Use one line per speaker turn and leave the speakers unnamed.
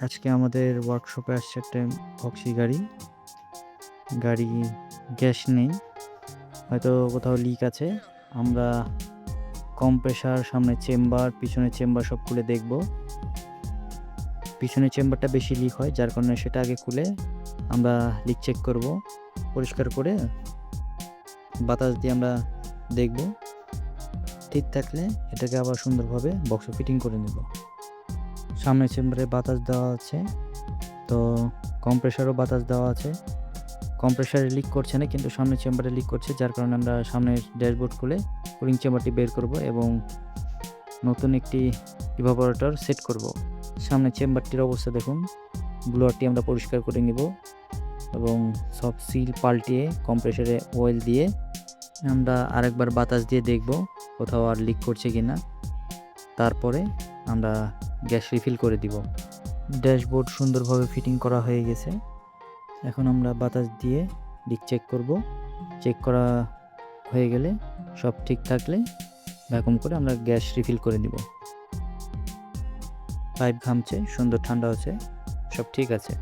আজকে আমাদের ওয়ার্কশপে আসছে একটা ভক্সি গাড়ি। গাড়ি গ্যাস নেই, হয়তো কোথাও লিক আছে। আমরা কম্প্রেসার, সামনের চেম্বার, পিছনের চেম্বার সব খুলে দেখব। পিছনের চেম্বারটা বেশি লিক হয়, যার কারণে সেটা আগে খুলে আমরা লিক চেক করব। পরিষ্কার করে বাতাস দিয়ে আমরা দেখব, ঠিক থাকলে এটাকে আবার সুন্দরভাবে বক্সে ফিটিং করে নেব। সামনের চেম্বারে বাতাস দেওয়া আছে, তো কম্প্রেসারও বাতাস দেওয়া আছে। কম্প্রেসারে লিক করছে না, কিন্তু সামনের চেম্বারে লিক করছে, যার কারণে আমরা সামনের ড্যাশবোর্ড খুলে কুলিং চেম্বারটি বের করব এবং নতুন একটি ইভাপোরেটর সেট করব। সামনের চেম্বারটির অবস্থা দেখুন। ব্লোয়ারটি আমরা পরিষ্কার করে নিব এবং সব সিল পাল্টিয়ে কম্প্রেসারে অয়েল দিয়ে আমরা আরেকবার বাতাস দিয়ে দেখব কোথাও আর লিক করছে কিনা। তারপরে আমরা গ্যাস রিফিল করে দিব। ড্যাশবোর্ড সুন্দরভাবে ফিটিং করা হয়ে গেছে। এখন আমরা বাতাস দিয়ে লিক চেক করব। চেক করা হয়ে গেলে সব ঠিক থাকলে ভ্যাকুম করে আমরা গ্যাস রিফিল করে দিব। পাইপ ঘামছে, সুন্দর ঠান্ডা হচ্ছে, সব ঠিক আছে।